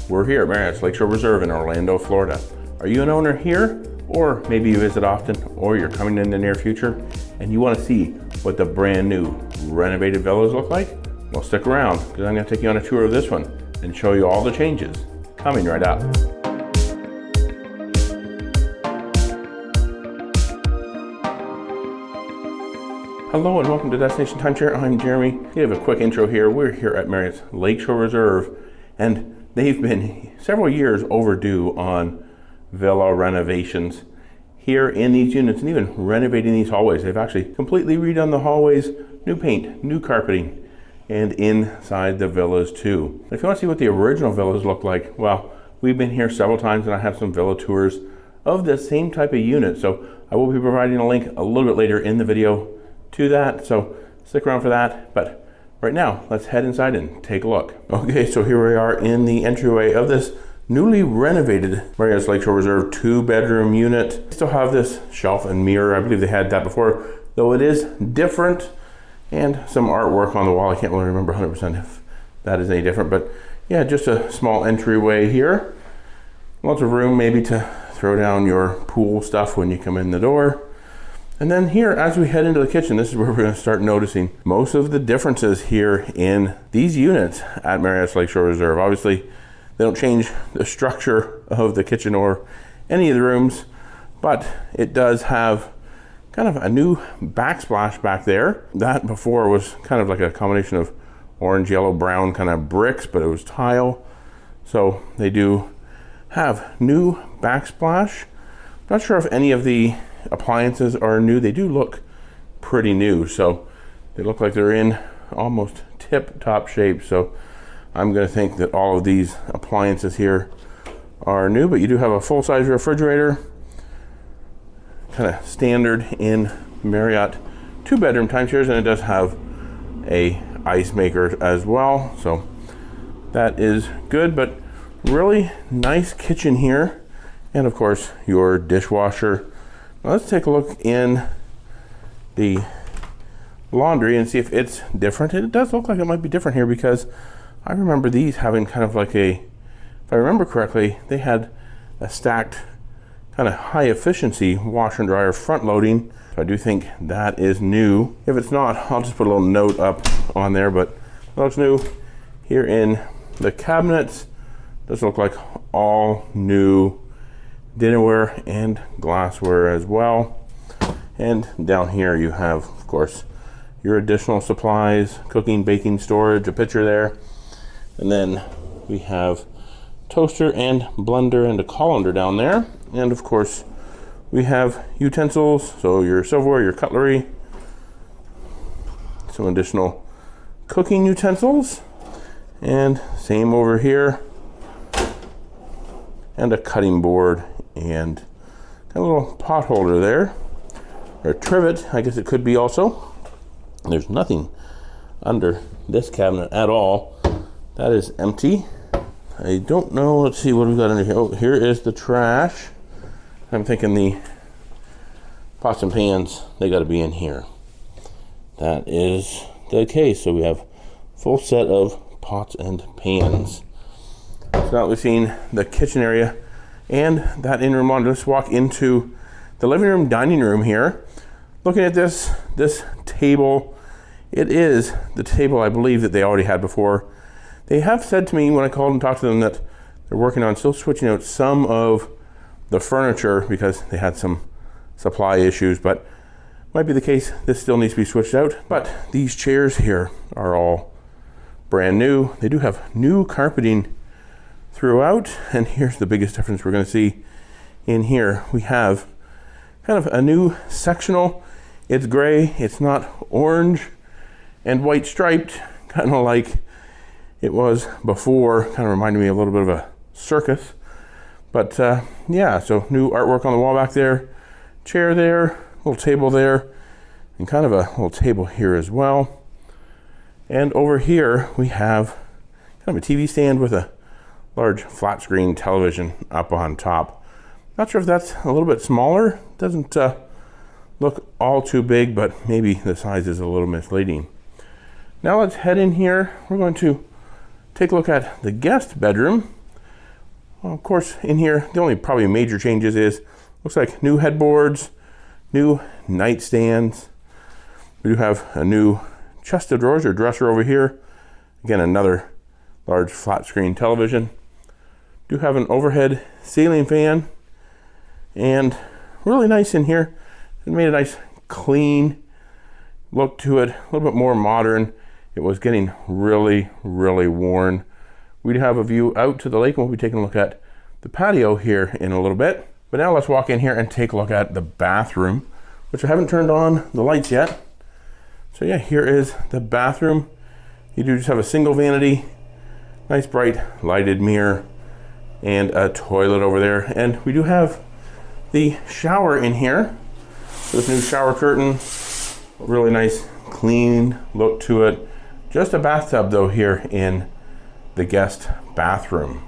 We're here at Marriott's Lakeshore Reserve in Orlando, Florida. Are you an owner here? Or maybe you visit often, or you're coming in the near future and you want to see what the brand new renovated villas look like? Well, stick around because I'm going to take you on a tour of this one and show you all the changes coming right up. Hello and welcome to Destination Timeshare. I'm Jeremy. Give a quick intro here. We're here at Marriott's Lakeshore Reserve, and they've been several years overdue on villa renovations here in these units and even renovating these hallways. They've actually completely redone the hallways, new paint, new carpeting, and inside the villas too. If you want to see what the original villas look like, well, we've been here several times and I have some villa tours of the same type of unit. So I will be providing a link a little bit later in the video to that, so stick around for that. But right now, let's head inside and take a look. Okay, so here we are in the entryway of this newly renovated Marriott's Lakeshore Reserve 2-bedroom unit. Still have this shelf and mirror. I believe they had that before, though it is different, and some artwork on the wall. I can't really remember 100% if that is any different, but yeah, just a small entryway here. Lots of room maybe to throw down your pool stuff when you come in the door. And then here, as we head into the kitchen, this is where we're going to start noticing most of the differences here in these units at Marriott's Lakeshore Reserve. Obviously, they don't change the structure of the kitchen or any of the rooms, but it does have kind of a new backsplash back there. That before was kind of like a combination of orange, yellow, brown kind of bricks, but it was tile. So they do have new backsplash. Not sure if any of the appliances are new. They do look pretty new, so they look like they're in almost tip-top shape. So I'm going to think that all of these appliances here are new, but you do have a full-size refrigerator, kind of standard in Marriott 2-bedroom timeshares, and it does have a ice maker as well, so that is good. But really nice kitchen here, and of course your dishwasher. Now let's take a look in the laundry and see if it's different. It does look like it might be different here, because I remember these having kind of like a, if I remember correctly, they had a stacked kind of high efficiency washer and dryer front loading. So I do think that is new. If it's not, I'll just put a little note up on there, but it looks new. Here in the cabinets, does look like all new dinnerware and glassware as well. And down here you have, of course, your additional supplies, cooking, baking, storage, a pitcher there. And then we have toaster and blender and a colander down there. And of course, we have utensils, so your silverware, your cutlery, some additional cooking utensils, and same over here, and a cutting board and a little pot holder there, or a trivet, I guess it could be also. There's nothing under this cabinet at all. That is empty. I don't know, let's see what we've got under here. Oh, here is the trash. I'm thinking the pots and pans, they got to be in here. That is the case. So we have full set of pots and pans. So now we've seen the kitchen area and that in-room laundry. Let's walk into the living room, dining room here. Looking at this table, it is the table I believe that they already had before. They have said to me when I called and talked to them that they're working on still switching out some of the furniture because they had some supply issues, but might be the case this still needs to be switched out. But these chairs here are all brand new. They do have new carpeting throughout, and here's the biggest difference we're going to see in here. We have kind of a new sectional. It's gray, it's not orange and white striped, kind of like it was before. Kind of reminded me a little bit of a circus. But yeah, so new artwork on the wall back there, chair there, little table there, and kind of a little table here as well. And over here we have kind of a TV stand with a large flat screen television up on top. Not sure if that's a little bit smaller. Doesn't look all too big, but maybe the size is a little misleading. Now let's head in here. We're going to take a look at the guest bedroom. Well, of course, in here, the only probably major changes is, looks like new headboards, new nightstands. We do have a new chest of drawers or dresser over here. Again, another large flat screen television. Do have an overhead ceiling fan, and really nice in here. It made a nice clean look to it, a little bit more modern. It was getting really, really worn. We do have a view out to the lake, and we'll be taking a look at the patio here in a little bit. But now let's walk in here and take a look at the bathroom, which I haven't turned on the lights yet. So yeah, here is the bathroom. You do just have a single vanity, nice bright lighted mirror, and a toilet over there. And we do have the shower in here. This new shower curtain, really nice clean look to it. Just a bathtub though here in the guest bathroom.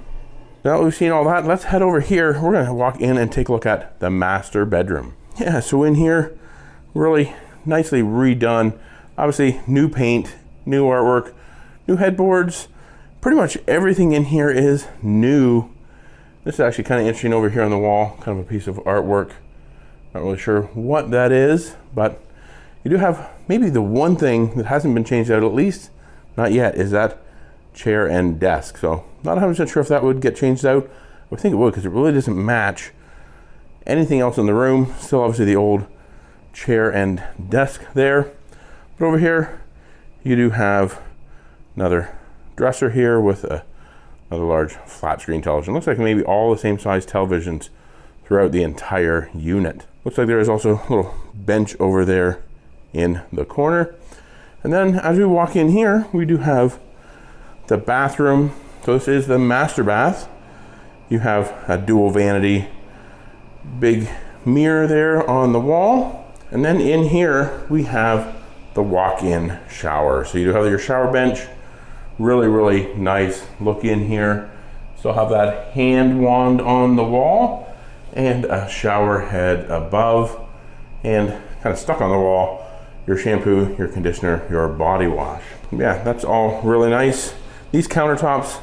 Now that we've seen all that, let's head over here. We're gonna walk in and take a look at the master bedroom. Yeah, so in here, really nicely redone. Obviously new paint, new artwork, new headboards. Pretty much everything in here is new. This is actually kind of interesting over here on the wall, kind of a piece of artwork. Not really sure what that is, but you do have maybe the one thing that hasn't been changed out, at least not yet, is that chair and desk. So not 100% sure if that would get changed out. I think it would, because it really doesn't match anything else in the room. Still obviously the old chair and desk there. But over here, you do have another dresser here with another large flat screen television. Looks like maybe all the same size televisions throughout the entire unit. Looks like there is also a little bench over there in the corner. And then as we walk in here, we do have the bathroom. So this is the master bath. You have a dual vanity, big mirror there on the wall. And then in here, we have the walk-in shower. So you do have your shower bench. Really, really nice look in here. Still have that hand wand on the wall and a shower head above, and kind of stuck on the wall, your shampoo, your conditioner, your body wash. Yeah, that's all really nice. These countertops,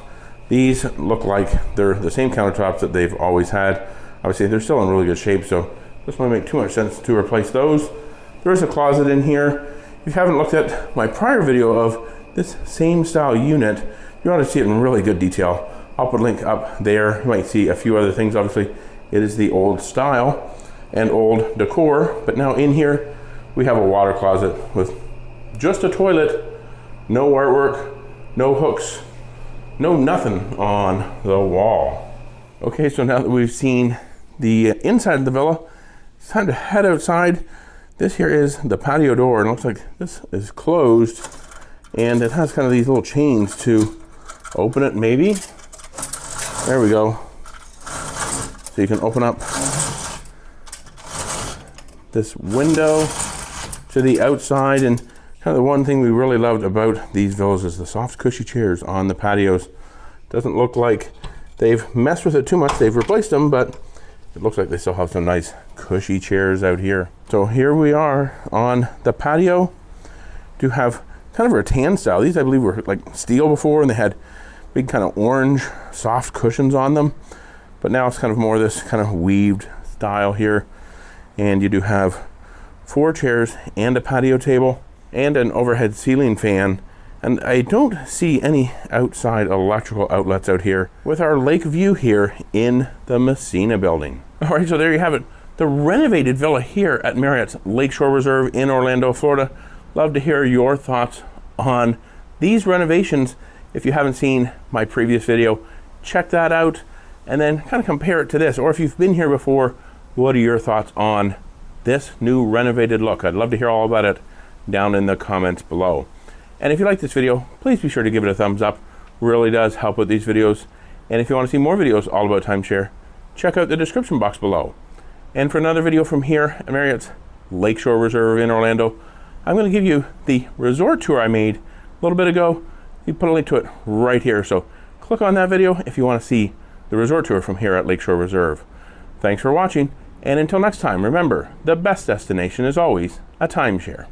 these look like they're the same countertops that they've always had. Obviously, they're still in really good shape, so this won't make too much sense to replace those. There is a closet in here. If you haven't looked at my prior video of this same style unit, you want to see it in really good detail. I'll put a link up there. You might see a few other things. Obviously, it is the old style and old decor, but now in here, we have a water closet with just a toilet, no artwork, no hooks, no nothing on the wall. Okay, so now that we've seen the inside of the villa, it's time to head outside. This here is the patio door, and it looks like this is closed, and it has kind of these little chains to open it, maybe. There we go. So you can open up this window to the outside, and kind of the one thing we really loved about these villas is the soft cushy chairs on the patios. Doesn't look like they've messed with it too much. They've replaced them, but it looks like they still have some nice cushy chairs out here. So here we are on the patio. Do have kind of a rattan style. These I believe were like steel before, and they had big kind of orange soft cushions on them. But now it's kind of more this kind of weaved style here. And you do have 4 chairs and a patio table and an overhead ceiling fan. And I don't see any outside electrical outlets out here with our lake view here in the Messina building. All right, so there you have it. The renovated villa here at Marriott's Lakeshore Reserve in Orlando, Florida. Love to hear your thoughts on these renovations. If you haven't seen my previous video, check that out and then kind of compare it to this. Or if you've been here before, what are your thoughts on this new renovated look? I'd love to hear all about it down in the comments below. And if you like this video, please be sure to give it a thumbs up. Really does help with these videos. And if you want to see more videos all about timeshare, check out the description box below. And for another video from here at Marriott's Lakeshore Reserve in Orlando, I'm going to give you the resort tour I made a little bit ago. You put a link to it right here. So click on that video if you want to see the resort tour from here at Lakeshore Reserve. Thanks for watching. And until next time, remember, the best destination is always a timeshare.